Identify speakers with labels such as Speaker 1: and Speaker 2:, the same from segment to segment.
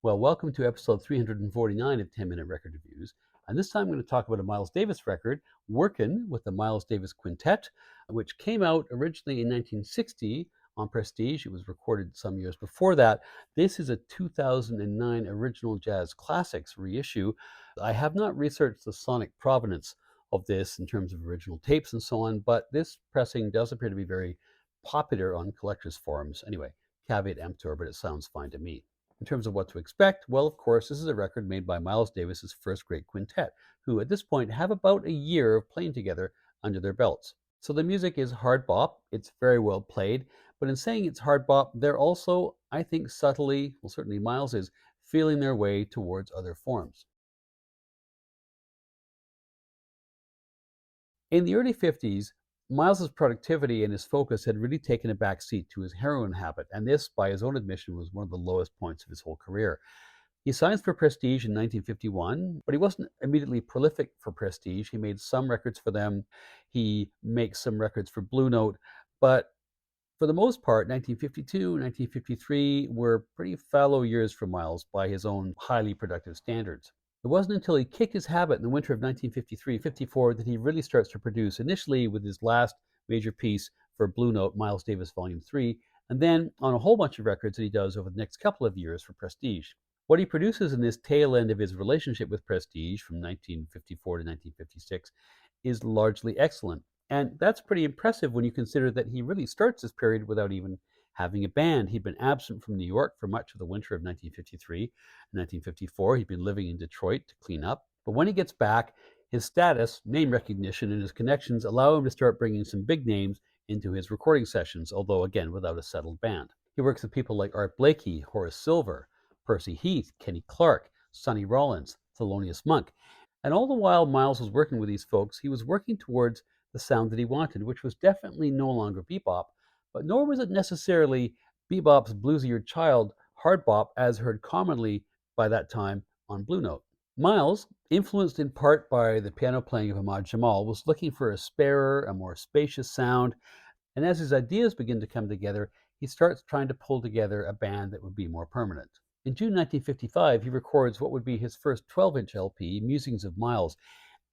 Speaker 1: Well, welcome to episode 349 of 10 Minute Record Reviews. And this time I'm going to talk about a Miles Davis record, Workin, with the Miles Davis Quintet, which came out originally in 1960 on Prestige. It was recorded some years before that. This is a 2009 original jazz classics reissue. I have not researched the sonic provenance of this in terms of original tapes and so on, but this pressing does appear to be very popular on collectors' forums. Anyway, caveat emptor, but it sounds fine to me. In terms of what to expect, well, of course, this is a record made by Miles Davis's first great quintet, who at this point have about a year of playing together under their belts. So the music is hard bop, it's very well played, but in saying it's hard bop, they're also, I think, subtly, well, certainly Miles is, feeling their way towards other forms. In the early 50s, Miles's productivity and his focus had really taken a back seat to his heroin habit, and this, by his own admission, was one of the lowest points of his whole career. He signs for Prestige in 1951, but he wasn't immediately prolific for Prestige. He made some records for them. He makes some records for Blue Note, but for the most part, 1952, 1953 were pretty fallow years for Miles by his own highly productive standards. It wasn't until he kicked his habit in the winter of 1953-54 that he really starts to produce, initially with his last major piece for Blue Note, Miles Davis Volume 3, and then on a whole bunch of records that he does over the next couple of years for Prestige. What he produces in this tail end of his relationship with Prestige from 1954 to 1956 is largely excellent. And that's pretty impressive when you consider that he really starts this period without even having a band. He'd been absent from New York for much of the winter of 1953 and 1954. He'd been living in Detroit to clean up. But when he gets back, his status, name recognition, and his connections allow him to start bringing some big names into his recording sessions, although again without a settled band. He works with people like Art Blakey, Horace Silver, Percy Heath, Kenny Clarke, Sonny Rollins, Thelonious Monk. And all the while Miles was working with these folks, he was working towards the sound that he wanted, which was definitely no longer bebop, but nor was it necessarily bebop's bluesier child, hard bop, as heard commonly by that time on Blue Note. Miles, influenced in part by the piano playing of Ahmad Jamal, was looking for a sparer, a more spacious sound, and as his ideas begin to come together, he starts trying to pull together a band that would be more permanent. In June 1955, he records what would be his first 12-inch LP, Musings of Miles,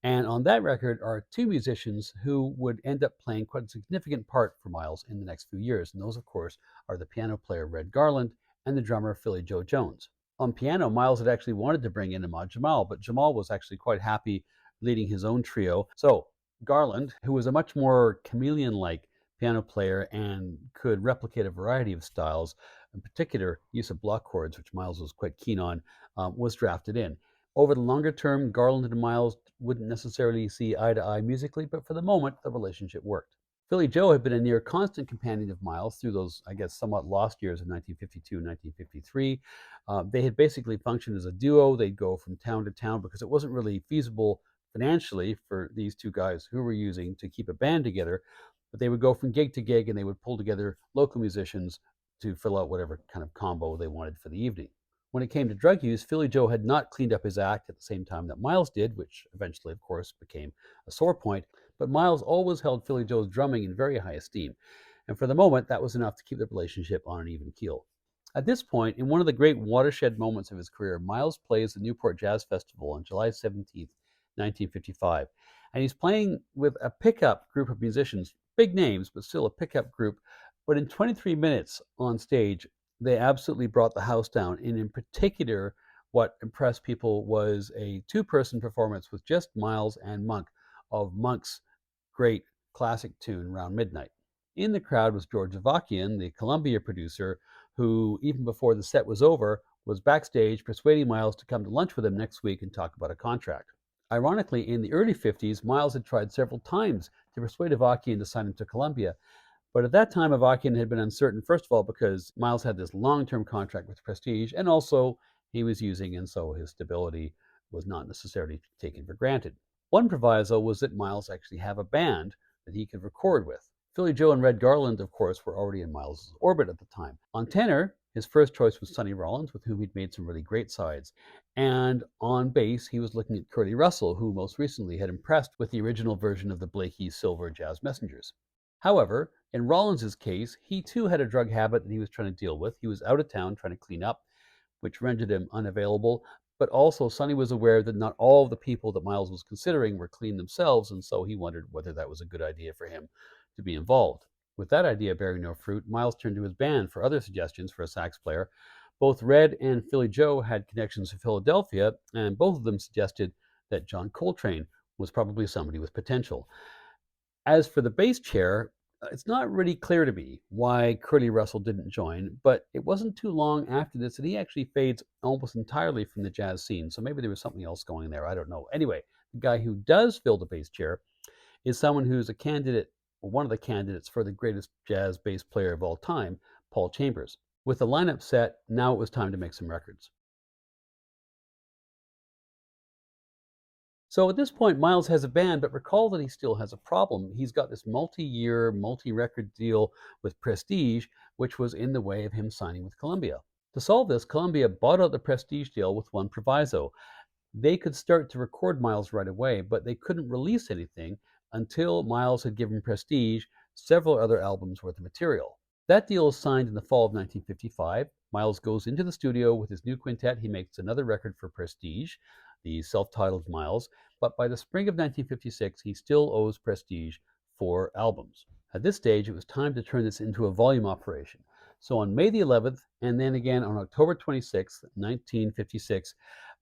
Speaker 1: and on that record are two musicians who would end up playing quite a significant part for Miles in the next few years. And those, of course, are the piano player Red Garland and the drummer Philly Joe Jones. On piano, Miles had actually wanted to bring in Ahmad Jamal, but Jamal was actually quite happy leading his own trio. So Garland, who was a much more chameleon-like piano player and could replicate a variety of styles, in particular use of block chords, which Miles was quite keen on, was drafted in. Over the longer term, Garland and Miles wouldn't necessarily see eye to eye musically, but for the moment, the relationship worked. Philly Joe had been a near constant companion of Miles through those, I guess, somewhat lost years of 1952 and 1953. They had basically functioned as a duo. They'd go from town to town because it wasn't really feasible financially for these two guys who were using to keep a band together, but they would go from gig to gig and they would pull together local musicians to fill out whatever kind of combo they wanted for the evening. When it came to drug use, Philly Joe had not cleaned up his act at the same time that Miles did, which eventually, of course, became a sore point. But Miles always held Philly Joe's drumming in very high esteem. And for the moment, that was enough to keep the relationship on an even keel. At this point, in one of the great watershed moments of his career, Miles plays the Newport Jazz Festival on July 17th, 1955. And he's playing with a pickup group of musicians, big names, but still a pickup group. But in 23 minutes on stage, they absolutely brought the house down. And in particular, what impressed people was a two-person performance with just Miles and Monk of Monk's great classic tune, Round Midnight. In the crowd was George Avakian, the Columbia producer, who, even before the set was over, was backstage persuading Miles to come to lunch with him next week and talk about a contract. Ironically, in the early 50s, Miles had tried several times to persuade Avakian to sign him to Columbia, but at that time, Avakian had been uncertain, first of all, because Miles had this long-term contract with Prestige, and also he was using, and so his stability was not necessarily taken for granted. One proviso was that Miles actually have a band that he could record with. Philly Joe and Red Garland, of course, were already in Miles' orbit at the time. On tenor, his first choice was Sonny Rollins, with whom he'd made some really great sides. And on bass, he was looking at Curly Russell, who most recently had impressed with the original version of the Blakey Silver Jazz Messengers. However, in Rollins' case, he too had a drug habit that he was trying to deal with. He was out of town trying to clean up. which rendered him unavailable. But also, Sonny was aware that not all of the people that Miles was considering were clean themselves, and so he wondered whether that was a good idea for him to be involved. With that idea bearing no fruit, Miles turned to his band for other suggestions for a sax player. Both Red and Philly Joe had connections to Philadelphia, and both of them suggested that John Coltrane was probably somebody with potential. As for the bass chair, it's not really clear to me why Curly Russell didn't join, but it wasn't too long after this that he actually fades almost entirely from the jazz scene. So maybe there was something else going there. I don't know. Anyway, the guy who does fill the bass chair is someone who's a candidate, or one of the candidates for the greatest jazz bass player of all time, Paul Chambers. With the lineup set, now it was time to make some records. So at this point, Miles has a band, but recall that he still has a problem. He's got this multi-year, multi-record deal with Prestige, which was in the way of him signing with Columbia. To solve this, Columbia bought out the Prestige deal with one proviso. They could start to record Miles right away, but they couldn't release anything until Miles had given Prestige several other albums worth of material. That deal is signed in the fall of 1955. Miles goes into the studio with his new quintet. He makes another record for Prestige, the self-titled Miles, but by the spring of 1956, he still owes Prestige 4 albums. At this stage, it was time to turn this into a volume operation. So on May the 11th, and then again on October 26th, 1956,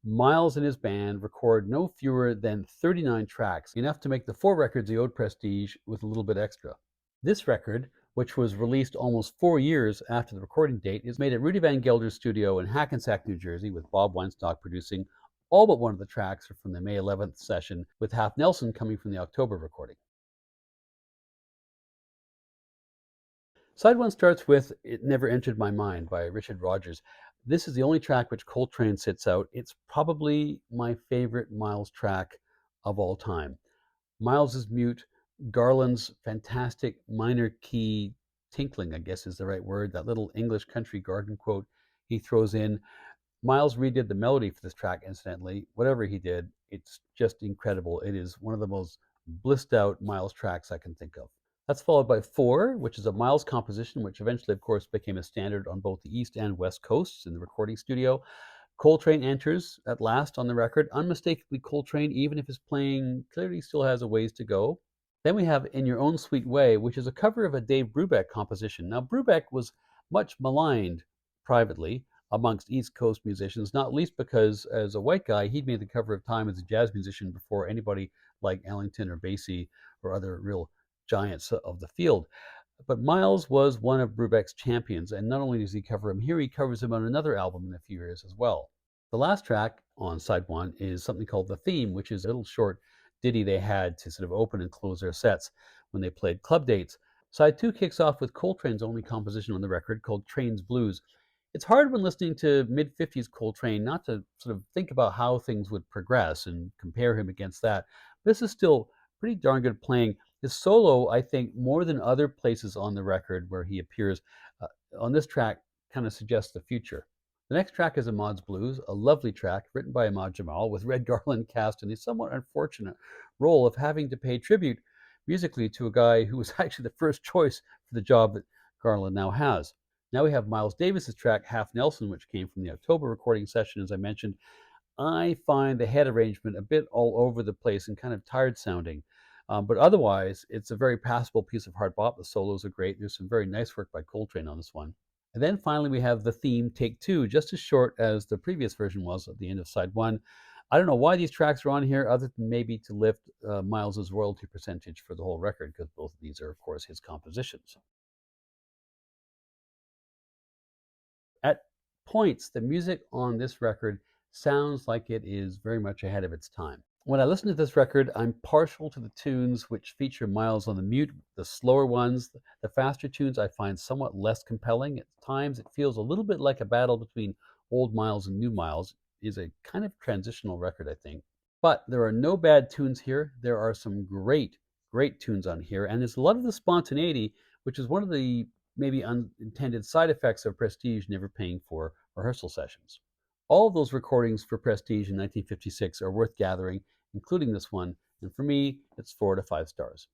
Speaker 1: Miles and his band record no fewer than 39 tracks, enough to make the 4 records he owed Prestige with a little bit extra. This record, which was released almost 4 years after the recording date, is made at Rudy Van Gelder's studio in Hackensack, New Jersey, with Bob Weinstock producing. All but one of the tracks are from the May 11th session, with Half Nelson coming from the October recording. Side one starts with It Never Entered My Mind by Richard Rodgers. This is the only track which Coltrane sits out. It's probably my favorite Miles track of all time. Miles is mute. Garland's fantastic minor key tinkling, I guess is the right word, that little English country garden quote he throws in. Miles redid the melody for this track, incidentally. Whatever he did, it's just incredible. It is one of the most blissed out Miles tracks I can think of. That's followed by Four, which is a Miles composition, which eventually, of course, became a standard on both the East and West Coasts in the recording studio. Coltrane enters at last on the record, unmistakably Coltrane, even if his playing clearly still has a ways to go. Then we have In Your Own Sweet Way, which is a cover of a Dave Brubeck composition. Now, Brubeck was much maligned privately amongst East Coast musicians, not least because as a white guy, he'd made the cover of Time as a jazz musician before anybody like Ellington or Basie or other real giants of the field. But Miles was one of Brubeck's champions, and not only does he cover him here, he covers him on another album in a few years as well. The last track on side one is something called The Theme, which is a little short ditty they had to sort of open and close their sets when they played club dates. Side two kicks off with Coltrane's only composition on the record called Train's Blues. It's hard when listening to mid 50s Coltrane not to sort of think about how things would progress and compare him against that. This is still pretty darn good playing. His solo, I think, more than other places on the record where he appears on this track, kind of suggests the future. The next track is Ahmad's Blues, a lovely track written by Ahmad Jamal, with Red Garland cast in the somewhat unfortunate role of having to pay tribute musically to a guy who was actually the first choice for the job that Garland now has. Now we have Miles Davis's track Half Nelson, which came from the October recording session, as I mentioned. I find the head arrangement a bit all over the place and kind of tired sounding. But otherwise, it's a very passable piece of hard bop. The solos are great. There's some very nice work by Coltrane on this one. And then finally, we have The Theme, Take Two, just as short as the previous version was at the end of side one. I don't know why these tracks are on here, other than maybe to lift Miles's royalty percentage for the whole record, because both of these are, of course, his compositions. At points, the music on this record sounds like it is very much ahead of its time. When I listen to this record, I'm partial to the tunes which feature Miles on the mute. The slower ones, the faster tunes, I find somewhat less compelling. At times, it feels a little bit like a battle between old Miles and new Miles. It is a kind of transitional record, I think. But there are no bad tunes here. There are some great, great tunes on here, and there's a lot of the spontaneity, which is one of the maybe unintended side effects of Prestige never paying for rehearsal sessions. All of those recordings for Prestige in 1956 are worth gathering, including this one, and for me, it's 4 to 5 stars.